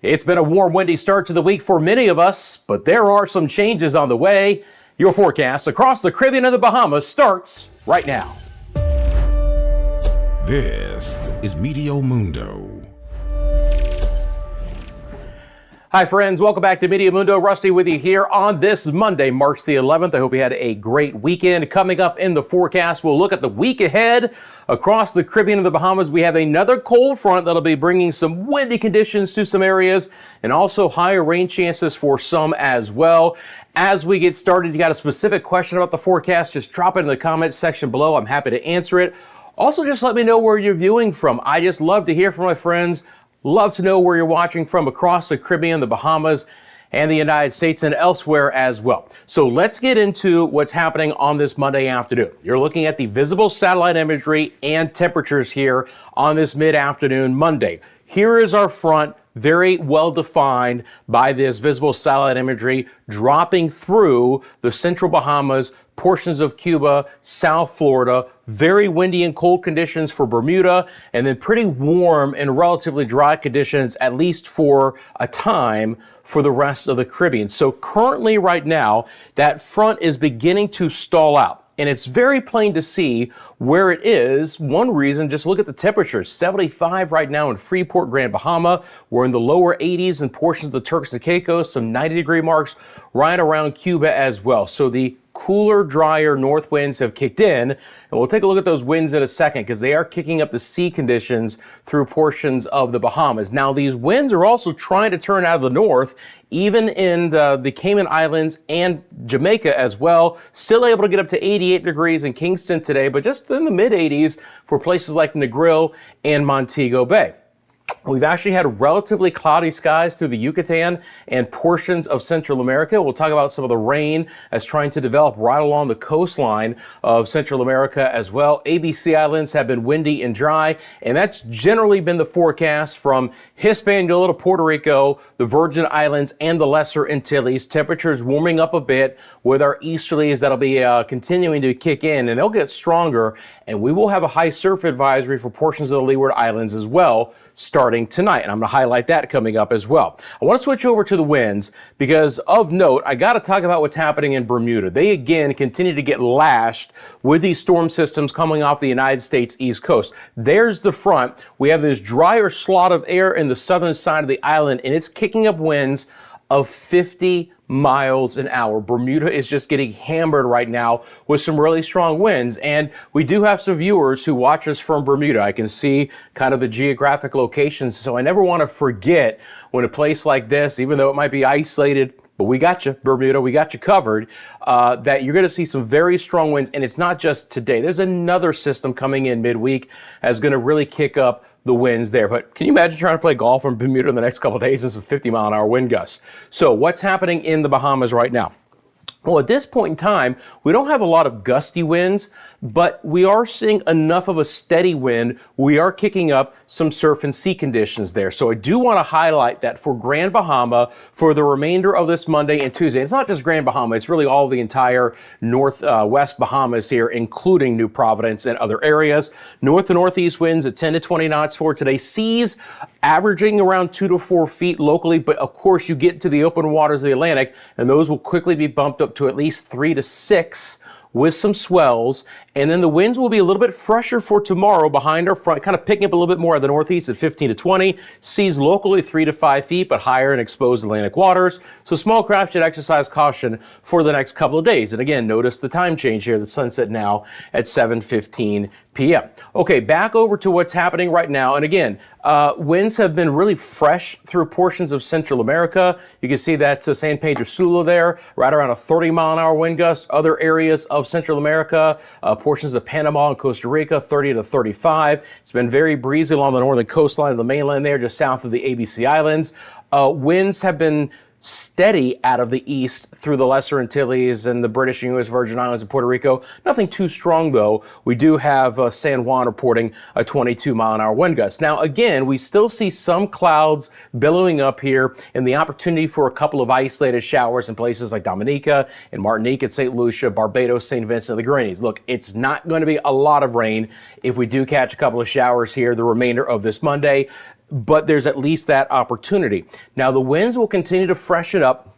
It's been a warm, windy start to the week for many of us, but there are some changes on the way. Your forecast across the Caribbean and the Bahamas starts right now. This is Meteo Mundo. Hi friends, welcome back to Meteo Mundo. Rusty with you here on this Monday, March the 11th. I hope you had a great weekend. Coming up in the forecast, we'll look at the week ahead. Across the Caribbean and the Bahamas, we have another cold front that'll be bringing some windy conditions to some areas and also higher rain chances for some as well. As we get started, you got a specific question about the forecast, just drop it in the comments section below. I'm happy to answer it. Also, just let me know where you're viewing from. I just love to hear from my friends. Love to know where you're watching from across the Caribbean, the Bahamas, and the United States and elsewhere as well. So let's get into what's happening on this Monday afternoon. You're looking at the visible satellite imagery and temperatures here on this mid-afternoon Monday. Here is our front, very well defined by this visible satellite imagery, dropping through the central Bahamas, portions of Cuba, South Florida, very windy and cold conditions for Bermuda, and then pretty warm and relatively dry conditions, at least for a time, for the rest of the Caribbean. So currently right now, that front is beginning to stall out. And it's very plain to see where it is. One reason, just look at the temperatures. 75 right now in Freeport, Grand Bahama. We're in the lower 80s in portions of the Turks and Caicos, some 90-degree marks right around Cuba as well. So the cooler, drier north winds have kicked in, and we'll take a look at those winds in a second because they are kicking up the sea conditions through portions of the Bahamas. Now, these winds are also trying to turn out of the north, even in the Cayman Islands and Jamaica as well. Still able to get up to 88 degrees in Kingston today, but just in the mid-80s for places like Negril and Montego Bay. We've actually had relatively cloudy skies through the Yucatan and portions of Central America. We'll talk about some of the rain that's trying to develop right along the coastline of Central America as well. ABC Islands have been windy and dry, and that's generally been the forecast from Hispaniola to Puerto Rico, the Virgin Islands, and the Lesser Antilles. Temperatures warming up a bit with our easterlies that'll be continuing to kick in, and they'll get stronger, and we will have a high surf advisory for portions of the Leeward Islands as well, starting tonight, and I'm going to highlight that coming up as well. I want to switch over to the winds because of note, I got to talk about what's happening in Bermuda. They again continue to get lashed with these storm systems coming off the United States East Coast. There's the front. We have this drier slot of air in the southern side of the island, and it's kicking up winds of 50 miles an hour. Bermuda is just getting hammered right now with some really strong winds, and we do have some viewers who watch us from Bermuda. I can see kind of the geographic locations, so I never want to forget when a place like this, even though it might be isolated, but we got you, Bermuda, we got you covered, that you're going to see some very strong winds, and it's not just today. There's another system coming in midweek that's going to really kick up the winds there. But can you imagine trying to play golf from Bermuda in the next couple of days and some 50-mile-an-hour wind gusts? So what's happening in the Bahamas right now? Well, at this point in time, we don't have a lot of gusty winds, but we are seeing enough of a steady wind. We are kicking up some surf and sea conditions there. So I do want to highlight that for Grand Bahama for the remainder of this Monday and Tuesday. It's not just Grand Bahama, it's really all the entire northwest Bahamas here, including New Providence and other areas. North to northeast winds at 10 to 20 knots for today. Seas averaging around 2 to 4 feet locally, but of course you get to the open waters of the Atlantic and those will quickly be bumped up to at least 3 to 6 with some swells, and then the winds will be a little bit fresher for tomorrow behind our front, kind of picking up a little bit more at the northeast at 15 to 20. Seas locally 3 to 5 feet, but higher in exposed Atlantic waters. So small craft should exercise caution for the next couple of days. And again, notice the time change here, the sunset now at 7:15 p.m. Okay, back over to what's happening right now. And again, winds have been really fresh through portions of Central America. You can see that San Pedro Sula there, right around a 30-mile-an-hour wind gust. Other areas of Central America, portions of Panama and Costa Rica, 30 to 35. It's been very breezy along the northern coastline of the mainland there, just south of the ABC Islands. Winds have been steady out of the east through the Lesser Antilles and the British and U.S. Virgin Islands and Puerto Rico. Nothing too strong, though. We do have San Juan reporting a 22-mile-an-hour wind gust. Now, again, we still see some clouds billowing up here and the opportunity for a couple of isolated showers in places like Dominica and Martinique and St. Lucia, Barbados, St. Vincent and the Grenadines. Look, it's not going to be a lot of rain if we do catch a couple of showers here the remainder of this Monday. but there's at least that opportunity. Now the winds will continue to freshen up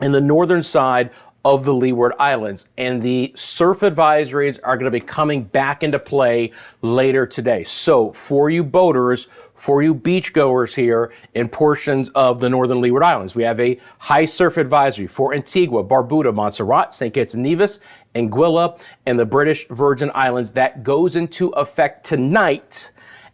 in the northern side of the Leeward Islands, and the surf advisories are going to be coming back into play later today. So for you boaters, for you beachgoers here in portions of the northern Leeward Islands, we have a high surf advisory for Antigua, Barbuda, Montserrat, St. Kitts and Nevis, Anguilla, and the British Virgin Islands. That goes into effect tonight.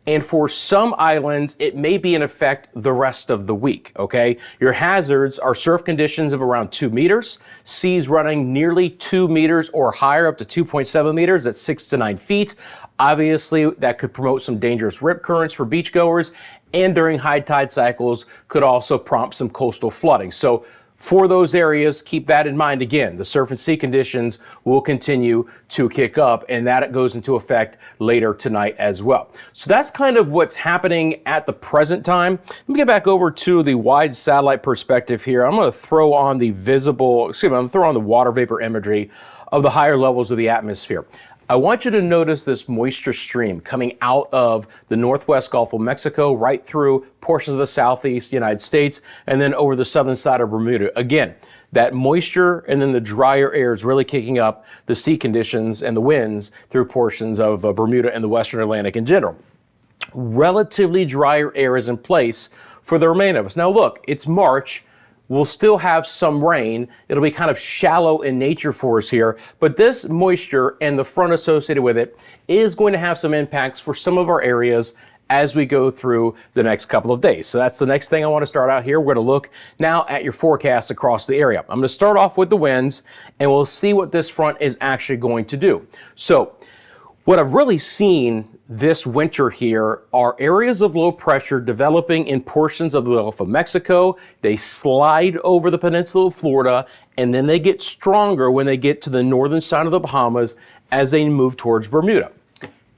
And for some islands, it may be in effect the rest of the week, okay? Your hazards are surf conditions of around 2 meters, seas running nearly 2 meters or higher, up to 2.7 meters, that's 6 to 9 feet. Obviously, that could promote some dangerous rip currents for beachgoers, and during high tide cycles could also prompt some coastal flooding. So for those areas, keep that in mind. Again, the surf and sea conditions will continue to kick up, and that goes into effect later tonight as well. So that's kind of what's happening at the present time. Let me get back over to the wide satellite perspective here. I'm going to throw on the I'm going to throw on the water vapor imagery of the higher levels of the atmosphere. I want you to notice this moisture stream coming out of the northwest Gulf of Mexico, right through portions of the southeast United States, and then over the southern side of Bermuda. Again, that moisture and then the drier air is really kicking up the sea conditions and the winds through portions of Bermuda and the western Atlantic in general. Relatively drier air is in place for the remainder of us. Now look, it's March. We'll still have some rain. It'll be kind of shallow in nature for us here, but this moisture and the front associated with it is going to have some impacts for some of our areas as we go through the next couple of days. So that's the next thing I want to start out here. We're going to look now at your forecast across the area. I'm going to start off with the winds, and we'll see what this front is actually going to do. So what I've really seen this winter here are areas of low pressure developing in portions of the Gulf of Mexico. They slide over the peninsula of Florida, and then they get stronger when they get to the northern side of the Bahamas as they move towards Bermuda.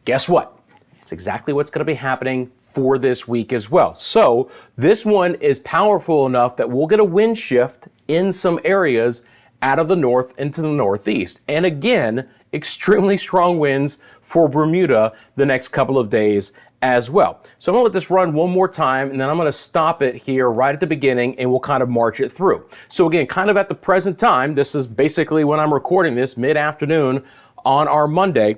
Guess what? It's exactly what's going to be happening for this week as well. So this one is powerful enough that we'll get a wind shift in some areas out of the north into the northeast. And again, extremely strong winds for Bermuda the next couple of days as well. So I'm going to let this run one more time, and then I'm going to stop it here right at the beginning, and we'll kind of march it through. So again, kind of at the present time, this is basically when I'm recording this, mid-afternoon on our Monday.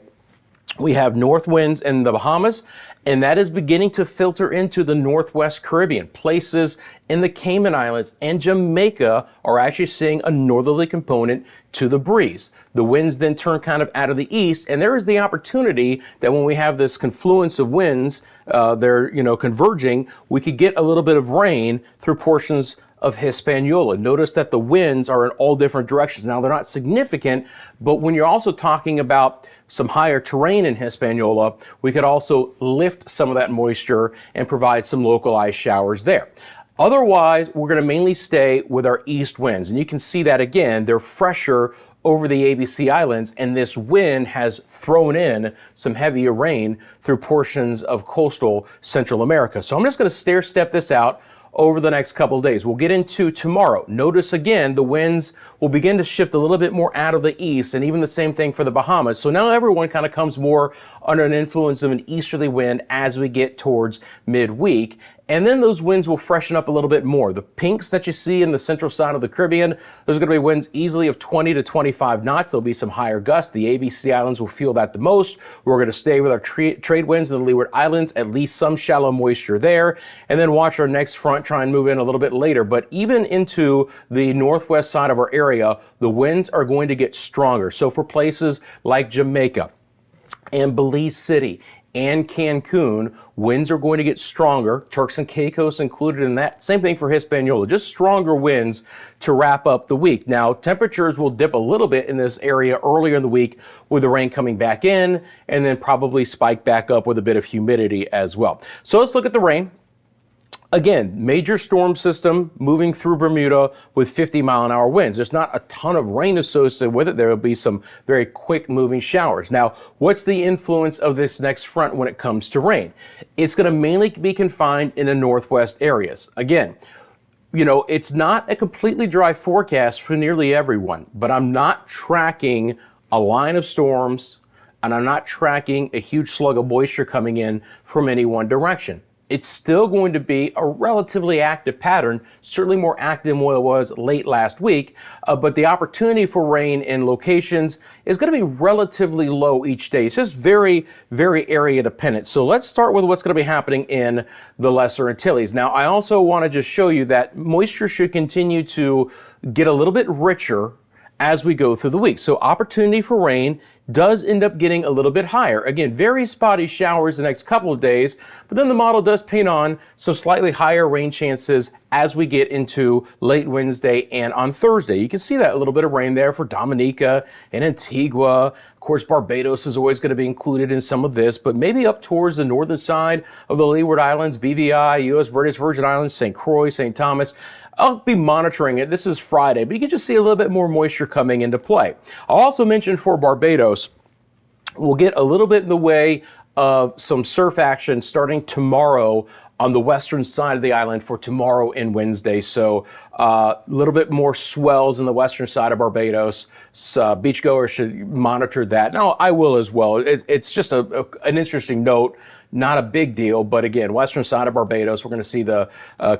We have north winds in the Bahamas, and that is beginning to filter into the Northwest Caribbean. Places in the Cayman Islands and Jamaica are actually seeing a northerly component to the breeze. The winds then turn kind of out of the east, and there is the opportunity that when we have this confluence of winds, they're converging, we could get a little bit of rain through portions of Hispaniola. Notice that the winds are in all different directions. Now, they're not significant, but when you're also talking about some higher terrain in Hispaniola, we could also lift some of that moisture and provide some localized showers there. Otherwise, we're going to mainly stay with our east winds. And you can see that again, they're fresher over the ABC Islands, and this wind has thrown in some heavier rain through portions of coastal Central America. So I'm just going to stair step this out over the next couple of days. We'll get into tomorrow. Notice again, the winds will begin to shift a little bit more out of the east, and even the same thing for the Bahamas. So now everyone kind of comes more under an influence of an easterly wind as we get towards midweek. And then those winds will freshen up a little bit more. The pinks that you see in the central side of the Caribbean, those are going to be winds easily of 20 to 25 knots. There'll be some higher gusts. The ABC Islands will feel that the most. We're going to stay with our trade winds in the Leeward Islands, at least some shallow moisture there, and then watch our next front try and move in a little bit later. But even into the northwest side of our area, the winds are going to get stronger. So for places like Jamaica and Belize City and Cancun, winds are going to get stronger. Turks and Caicos included in that. Same thing for Hispaniola, just stronger winds to wrap up the week. Now, temperatures will dip a little bit in this area earlier in the week with the rain coming back in, and then probably spike back up with a bit of humidity as well. So let's look at the rain. Again, major storm system moving through Bermuda with 50-mile-an-hour winds. There's not a ton of rain associated with it. There will be some very quick moving showers. Now, what's the influence of this next front when it comes to rain? It's going to mainly be confined in the northwest areas. Again, it's not a completely dry forecast for nearly everyone, but I'm not tracking a line of storms, and I'm not tracking a huge slug of moisture coming in from any one direction. it's still going to be a relatively active pattern, certainly more active than what it was late last week, but the opportunity for rain in locations is going to be relatively low each day. It's just very, very area dependent. So let's start with what's going to be happening in the Lesser Antilles. Now, I also want to just show you that moisture should continue to get a little bit richer as we go through the week. So opportunity for rain does end up getting a little bit higher. Again, very spotty showers the next couple of days, but then the model does paint on some slightly higher rain chances as we get into late Wednesday and on Thursday. You can see that a little bit of rain there for Dominica and Antigua. Of course, Barbados is always going to be included in some of this, but maybe up towards the northern side of the Leeward Islands, BVI, U.S. British Virgin Islands, St. Croix, St. Thomas. I'll be monitoring it. This is Friday, but you can just see a little bit more moisture coming into play. I'll also mention for Barbados, we'll get a little bit in the way of some surf action starting tomorrow on the western side of the island for tomorrow and Wednesday. So a little bit more swells on the western side of Barbados. So, beachgoers should monitor that. Now, I will as well. It's just an interesting note. Not a big deal, but again, western side of Barbados, we're going to see the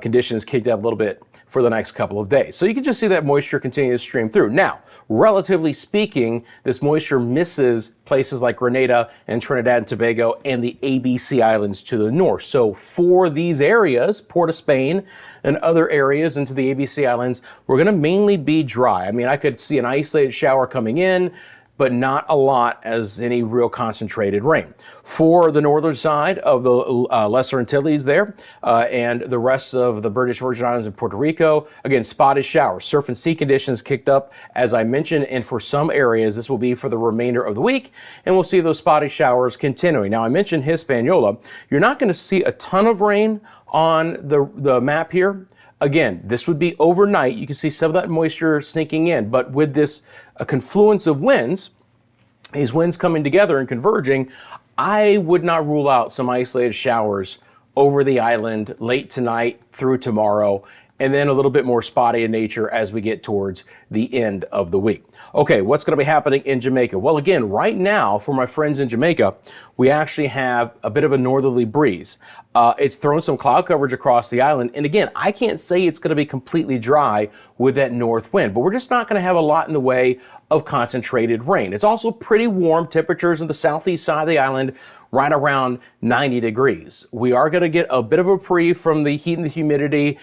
conditions kicked up a little bit for the next couple of days. So you can just see that moisture continue to stream through. Now, relatively speaking, this moisture misses places like Grenada and Trinidad and Tobago and the ABC Islands to the north. So for these areas, Port of Spain and other areas into the ABC Islands, we're going to mainly be dry. I mean, I could see an isolated shower coming in, but not a lot as any real concentrated rain. For the northern side of the Lesser Antilles there and the rest of the British Virgin Islands and Puerto Rico, again, spotted showers. Surf and sea conditions kicked up, as I mentioned, and for some areas, this will be for the remainder of the week, and we'll see those spotted showers continuing. Now, I mentioned Hispaniola. You're not going to see a ton of rain on the map here. Again, this would be overnight. You can see some of that moisture sneaking in, but with this confluence of winds, these winds coming together and converging, I would not rule out some isolated showers over the island late tonight through tomorrow, and then a little bit more spotty in nature as we get towards the end of the week. Okay, what's going to be happening in Jamaica? Well, again, right now, for my friends in Jamaica, we actually have a bit of a northerly breeze. It's thrown some cloud coverage across the island. And again, I can't say it's going to be completely dry with that north wind, but we're just not going to have a lot in the way of concentrated rain. It's also pretty warm temperatures in the southeast side of the island, right around 90 degrees. We are going to get a bit of a reprieve from the heat and the humidity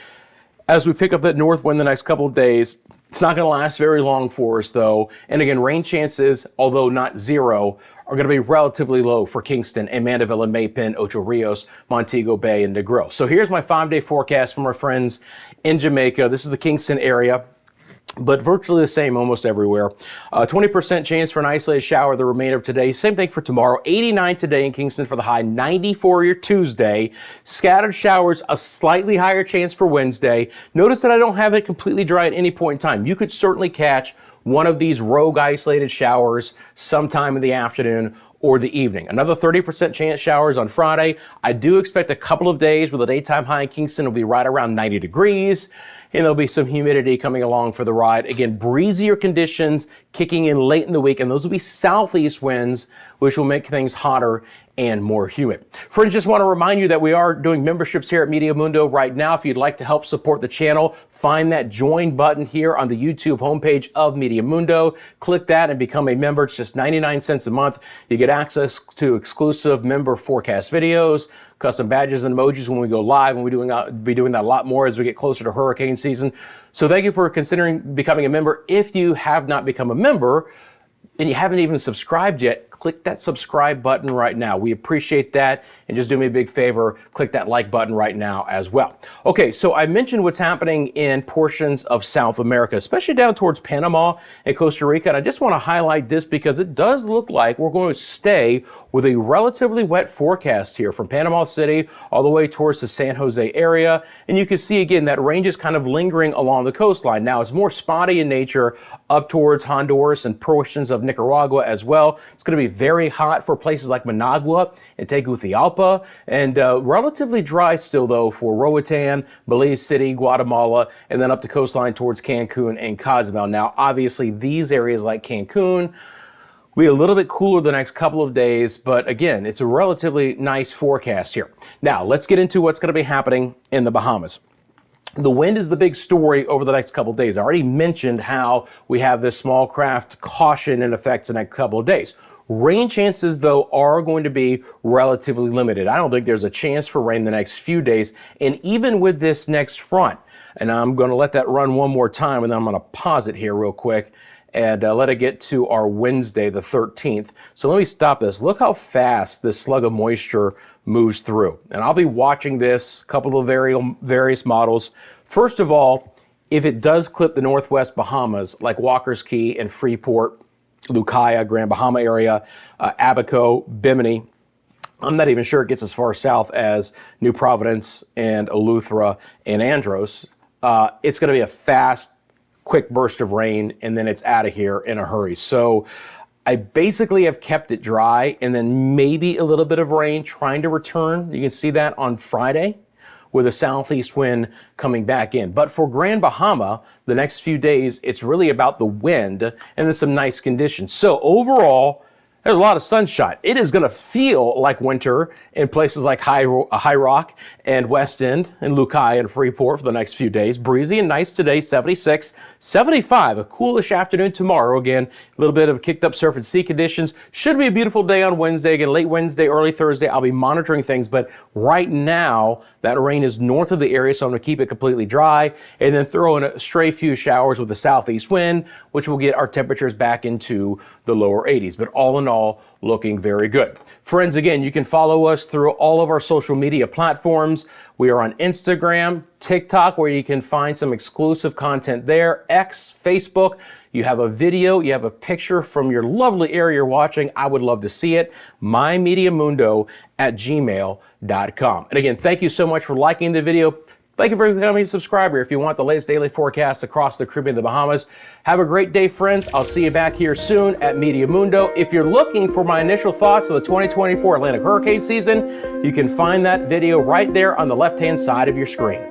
as we pick up that north wind the next couple of days. It's not going to last very long for us, though. And again, rain chances, although not zero, are going to be relatively low for Kingston and Mandeville and Maypen, Ocho Rios, Montego Bay, and Negril. So here's my 5-day forecast from our friends in Jamaica. This is the Kingston area, but virtually the same almost everywhere. 20% chance for an isolated shower the remainder of today. Same thing for tomorrow. 89 today in Kingston for the high, 94 your Tuesday. Scattered showers, a slightly higher chance for Wednesday. Notice that I don't have it completely dry at any point in time. You could certainly catch one of these rogue isolated showers sometime in the afternoon or the evening. Another 30% chance showers on Friday. I do expect a couple of days where the daytime high in Kingston will be right around 90 degrees. And there'll be some humidity coming along for the ride. Again, breezier conditions kicking in late in the week, and those will be southeast winds, which will make things hotter and more humid. Friends, just want to remind you that we are doing memberships here at Meteo Mundo right now. If you'd like to help support the channel, find that join button here on the YouTube homepage of Meteo Mundo. Click that and become a member. It's just 99 cents a month. You get access to exclusive member forecast videos, custom badges and emojis when we go live, and we'll be doing that a lot more as we get closer to hurricane season. So thank you for considering becoming a member. If you have not become a member and you haven't even subscribed yet, click that subscribe button right now. We appreciate that. And just do me a big favor, click that like button right now as well. Okay, so I mentioned what's happening in portions of South America, especially down towards Panama and Costa Rica. And I just want to highlight this because it does look like we're going to stay with a relatively wet forecast here from Panama City all the way towards the San Jose area. And you can see again, that range is kind of lingering along the coastline. Now it's more spotty in nature up towards Honduras and portions of Nicaragua as well. It's going to be very hot for places like Managua and Tegucigalpa, and relatively dry still though for Roatan, Belize City, Guatemala, and then up the coastline towards Cancun and Cozumel. Now obviously these areas like Cancun We'll be a little bit cooler the next couple of days, but again, it's a relatively nice forecast here. Now, let's get into what's going to be happening in the Bahamas. The wind is the big story over the next couple of days. I already mentioned how we have this small craft caution in effect the next couple of days. Rain chances, though, are going to be relatively limited. I don't think there's a chance for rain the next few days. And even with this next front, and I'm going to let that run one more time, and then I'm going to pause it here real quick and let it get to our Wednesday, the 13th. So let me stop this. Look how fast this slug of moisture moves through. And I'll be watching this, a couple of various models. First of all, if it does clip the Northwest Bahamas, like Walker's Key and Freeport, Lucaya, Grand Bahama area, Abaco, Bimini, I'm not even sure it gets as far south as New Providence and Eleuthera and Andros. It's going to be a fast, quick burst of rain, and then it's out of here in a hurry. So I basically have kept it dry, and then maybe a little bit of rain trying to return. You can see that on Friday with a southeast wind coming back in. But for Grand Bahama, the next few days, it's really about the wind and then some nice conditions. So overall, there's a lot of sunshine. It is going to feel like winter in places like High Rock and West End and Lucaya and Freeport for the next few days. Breezy and nice today, 76, 75, a coolish afternoon tomorrow. Again, a little bit of kicked up surf and sea conditions. Should be a beautiful day on Wednesday. Again, late Wednesday, early Thursday. I'll be monitoring things, but right now that rain is north of the area, so I'm going to keep it completely dry and then throw in a stray few showers with the southeast wind, which will get our temperatures back into the lower 80s. But all in all, looking very good. Friends, again, you can follow us through all of our social media platforms. We are on Instagram, TikTok, where you can find some exclusive content there, X, Facebook. You have a video, you have a picture from your lovely area you're watching. I would love to see it. mymediamundo@gmail.com. And again, thank you so much for liking the video. Thank you for becoming a subscriber if you want the latest daily forecasts across the Caribbean and the Bahamas. Have a great day, friends. I'll see you back here soon at Meteo Mundo. If you're looking for my initial thoughts of the 2024 Atlantic hurricane season, you can find that video right there on the left-hand side of your screen.